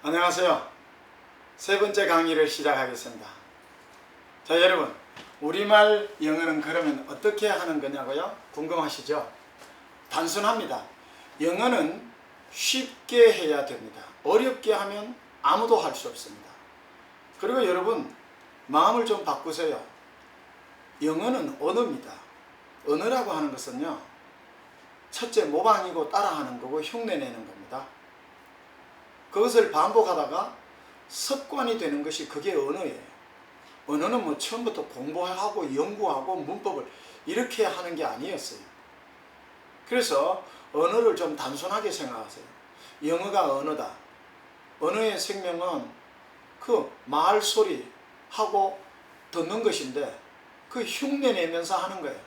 안녕하세요. 세 번째 강의를 시작하겠습니다. 자, 여러분, 우리말 영어는 그러면 어떻게 하는 거냐고요? 궁금하시죠? 단순합니다. 영어는 쉽게 해야 됩니다. 어렵게 하면 아무도 할 수 없습니다. 그리고 여러분, 마음을 좀 바꾸세요. 영어는 언어입니다. 언어라고 하는 것은요, 첫째 모방이고 따라하는 거고 흉내내는 겁니다. 그것을 반복하다가 습관이 되는 것이 그게 언어예요. 언어는 뭐 처음부터 공부하고 연구하고 문법을 이렇게 하는 게 아니었어요. 그래서 언어를 좀 단순하게 생각하세요. 영어가 언어다. 언어의 생명은 그 말소리 하고 듣는 것인데 그 흉내내면서 하는 거예요.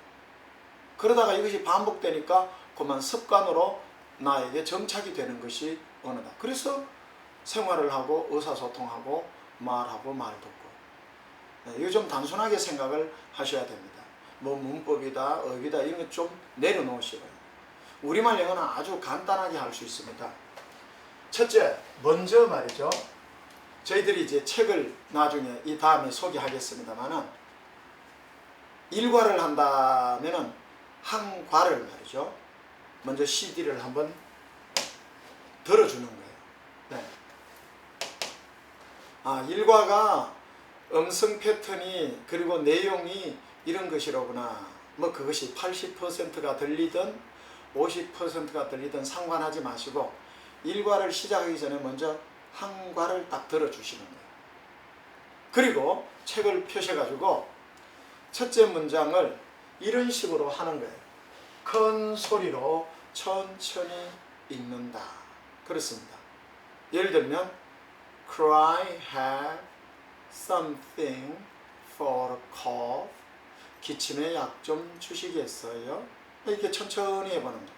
그러다가 이것이 반복되니까 그만 습관으로 나에게 정착이 되는 것이 언어다. 그래서 생활을 하고 의사소통하고 말하고 말 듣고, 이거 좀 단순하게 생각을 하셔야 됩니다. 뭐 문법이다 어휘다 이런 거 좀 내려놓으시고요. 우리말 영어는 아주 간단하게 할 수 있습니다. 첫째, 먼저 말이죠, 저희들이 이제 책을 나중에 이 다음에 소개하겠습니다만은, 일과를 한다면은 한 과를 말이죠, 먼저 CD를 한번 들어주는 거예요. 네. 일과가 음성 패턴이 그리고 내용이 이런 것이로구나. 뭐 그것이 80%가 들리든 50%가 들리든 상관하지 마시고 일과를 시작하기 전에 먼저 한 과를 딱 들어주시는 거예요. 그리고 책을 펴셔가지고 첫째 문장을 이런 식으로 하는 거예요. 큰 소리로 천천히 읽는다. 그렇습니다. 예를 들면 Cry have something for a cough. 기침에 약 좀 주시겠어요? 이렇게 천천히 해보는 거예요.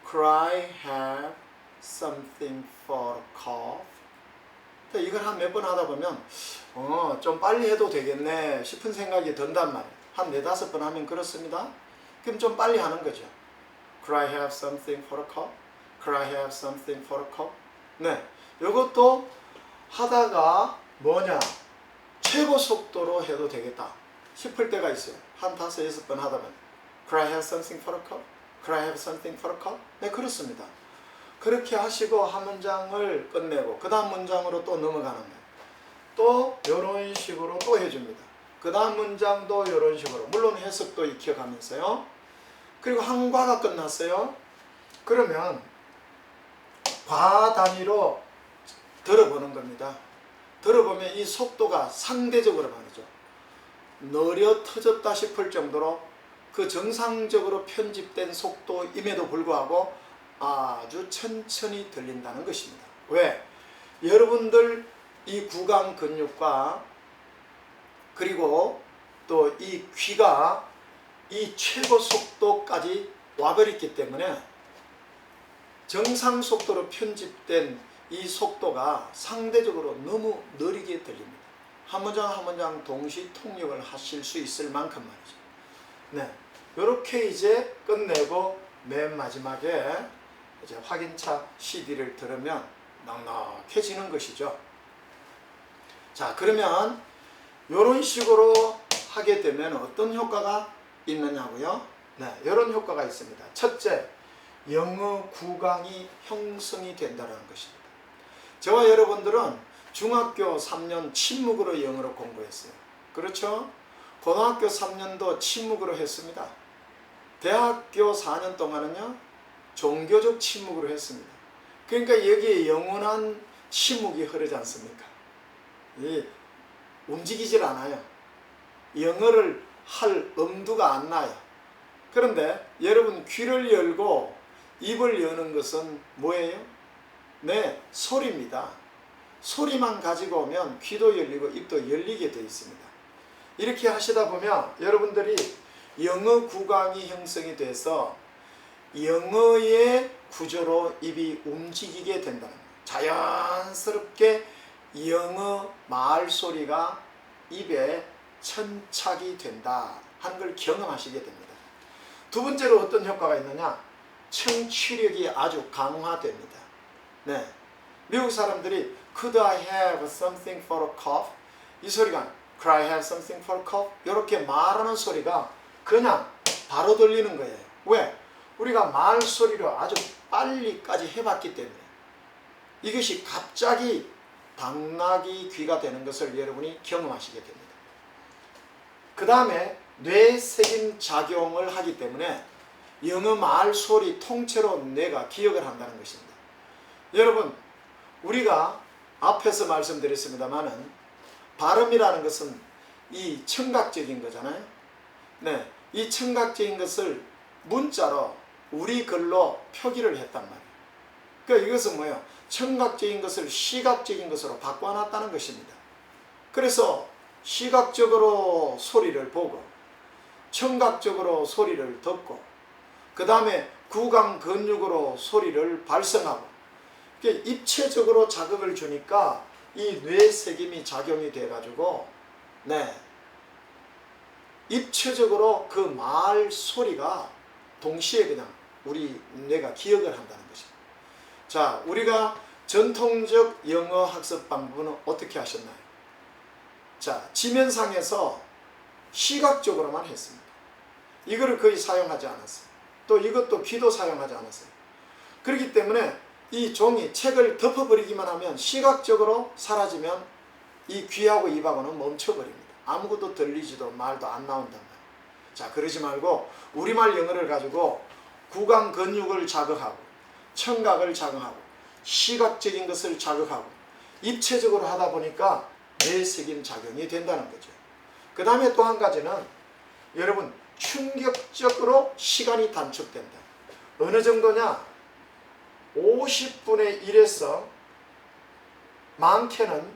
Cry have something for a cough. 이걸 한 몇 번 하다 보면 좀 빨리 해도 되겠네 싶은 생각이 든단 말이에요. 한 4-5번 하면 그렇습니다. 그럼 좀 빨리 하는 거죠. Cry have something for a cough. Cry have something for a cough. 네, 이것도 하다가 뭐냐, 최고 속도로 해도 되겠다 싶을 때가 있어요. 한 5-6번 하다 보면 Cry have something for a cough. Cry have something for a cough. 네, 그렇습니다. 그렇게 하시고 한 문장을 끝내고 그 다음 문장으로 또 넘어가는 거예요. 또 이런 식으로 또 해줍니다. 그 다음 문장도 이런 식으로, 물론 해석도 익혀가면서요. 그리고 한 과가 끝났어요. 그러면 과 단위로 들어보는 겁니다. 들어보면 이 속도가 상대적으로 말이죠, 느려 터졌다 싶을 정도로 그 정상적으로 편집된 속도임에도 불구하고 아주 천천히 들린다는 것입니다. 왜? 여러분들 이 구강 근육과 그리고 또 이 귀가 이 최고 속도까지 와버렸기 때문에 정상 속도로 편집된 이 속도가 상대적으로 너무 느리게 들립니다. 한 문장 한 문장 동시 통역을 하실 수 있을 만큼 말이죠. 네, 이렇게 이제 끝내고 맨 마지막에 이제 확인차 CD를 들으면 넉넉해지는 것이죠. 자, 그러면 이런 식으로 하게 되면 어떤 효과가 있느냐고요? 네, 이런 효과가 있습니다. 첫째, 영어 구강이 형성이 된다는 것입니다. 저와 여러분들은 중학교 3년 침묵으로 영어를 공부했어요. 그렇죠? 고등학교 3년도 침묵으로 했습니다. 대학교 4년 동안은요, 종교적 침묵으로 했습니다. 그러니까 여기에 영원한 침묵이 흐르지 않습니까? 움직이질 않아요. 영어를 할 엄두가 안 나요. 그런데 여러분 귀를 열고 입을 여는 것은 뭐예요? 네, 소리입니다. 소리만 가지고 오면 귀도 열리고 입도 열리게 되어 있습니다. 이렇게 하시다 보면 여러분들이 영어 구강이 형성이 돼서 영어의 구조로 입이 움직이게 된다는 거예요. 자연스럽게 영어 말소리가 입에 천착이 된다 하는 걸 경험하시게 됩니다. 두 번째로 어떤 효과가 있느냐? 청취력이 아주 강화됩니다. 네, 미국 사람들이 Could I have something for a cough? 이 소리가 Could I have something for a cough? 이렇게 말하는 소리가 그냥 바로 들리는 거예요. 왜? 우리가 말소리를 아주 빨리까지 해봤기 때문에 이것이 갑자기 당나귀 귀가 되는 것을 여러분이 경험하시게 됩니다. 그 다음에 뇌색임 작용을 하기 때문에 영어 말소리 통째로 뇌가 기억을 한다는 것입니다. 여러분, 우리가 앞에서 말씀드렸습니다마는 발음이라는 것은 이 청각적인 거잖아요. 네, 이 청각적인 것을 문자로 우리 글로 표기를 했단 말이에요. 그러니까 이것은 뭐예요? 청각적인 것을 시각적인 것으로 바꿔놨다는 것입니다. 그래서 시각적으로 소리를 보고 청각적으로 소리를 듣고 그 다음에 구강 근육으로 소리를 발성하고 입체적으로 자극을 주니까 이 뇌색임이 작용이 돼가지고 네, 입체적으로 그 말 소리가 동시에 그냥 우리 뇌가 기억을 한다는 것입니다. 자, 우리가 전통적 영어 학습 방법은 어떻게 하셨나요? 자, 지면상에서 시각적으로만 했습니다. 이거를 거의 사용하지 않았어요. 또 이것도 귀도 사용하지 않았어요. 그렇기 때문에 이 종이 책을 덮어버리기만 하면 시각적으로 사라지면 이 귀하고 입하고는 멈춰버립니다. 아무것도 들리지도 말도 안 나온단 말이에요. 자, 그러지 말고 우리말 영어를 가지고 구강 근육을 자극하고 청각을 자극하고 시각적인 것을 자극하고 입체적으로 하다 보니까 뇌색임 작용이 된다는 거죠. 그 다음에 또 한 가지는 여러분 충격적으로 시간이 단축된다. 어느 정도냐? 50분의 1에서 많게는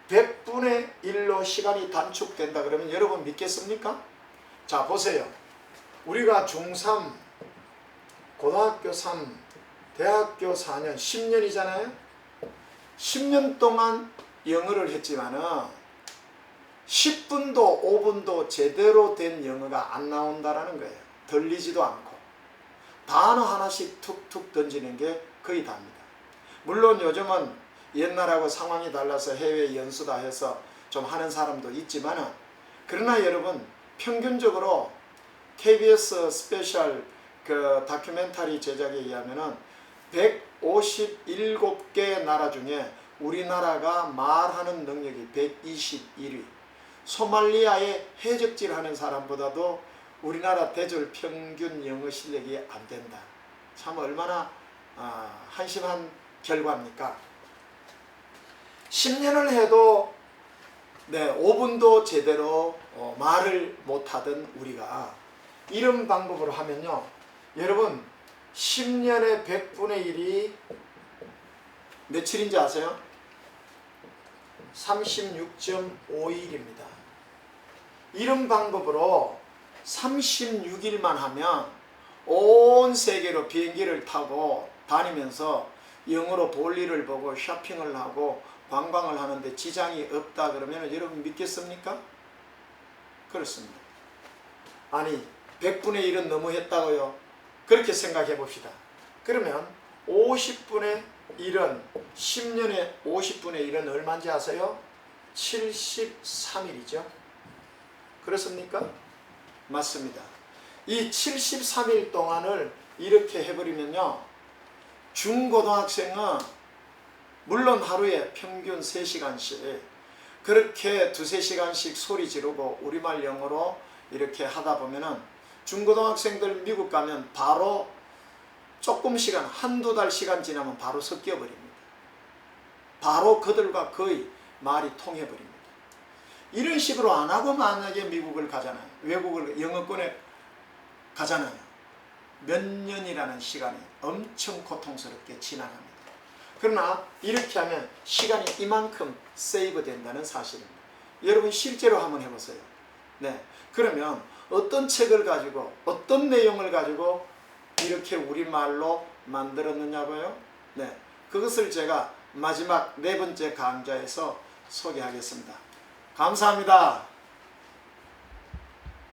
100분의 1로 시간이 단축된다 그러면 여러분 믿겠습니까? 자, 보세요. 우리가 중3, 고등학교 3, 대학교 4년, 10년이잖아요. 10년 동안 영어를 했지만은 10분도 5분도 제대로 된 영어가 안 나온다라는 거예요. 들리지도 않고 단어 하나씩 툭툭 던지는 게 거의 답니다. 물론 요즘은 옛날하고 상황이 달라서 해외 연수다 해서 좀 하는 사람도 있지만은 그러나 여러분 평균적으로 KBS 스페셜 그 다큐멘터리 제작에 의하면은 157개 나라 중에 우리나라가 말하는 능력이 121위. 소말리아에 해적질 하는 사람보다도 우리나라 대졸 평균 영어 실력이 안 된다. 참 얼마나 한심한 결과입니까? 10년을 해도 네, 5분도 제대로 말을 못하던 우리가 이런 방법으로 하면요. 여러분 10년에 100분의 1이 며칠인지 아세요? 36.5일입니다. 이런 방법으로 36일만 하면 온 세계로 비행기를 타고 다니면서 영어로 볼일을 보고 쇼핑을 하고 관광을 하는데 지장이 없다 그러면 여러분 믿겠습니까? 그렇습니다. 아니 100분의 1은 너무했다고요? 그렇게 생각해 봅시다. 그러면 50분의 1은 10년에 50분의 1은 얼마인지 아세요? 73일이죠. 그렇습니까? 맞습니다. 이 73일 동안을 이렇게 해버리면요. 중고등학생은 물론 하루에 평균 3시간씩 그렇게 2-3시간씩 소리 지르고 우리말 영어로 이렇게 하다 보면은 중고등학생들 미국 가면 바로 조금 시간, 1-2달 시간 지나면 바로 섞여버립니다. 바로 그들과 거의 말이 통해버립니다. 이런 식으로 안 하고 만약에 미국을 가잖아요. 외국을 영어권에 가잖아요. 몇 년이라는 시간이 엄청 고통스럽게 지나갑니다. 그러나 이렇게 하면 시간이 이만큼 세이브 된다는 사실입니다. 여러분 실제로 한번 해보세요. 네, 그러면 어떤 책을 가지고 어떤 내용을 가지고 이렇게 우리말로 만들었느냐고요? 네, 그것을 제가 마지막 4번째 강좌에서 소개하겠습니다. 감사합니다.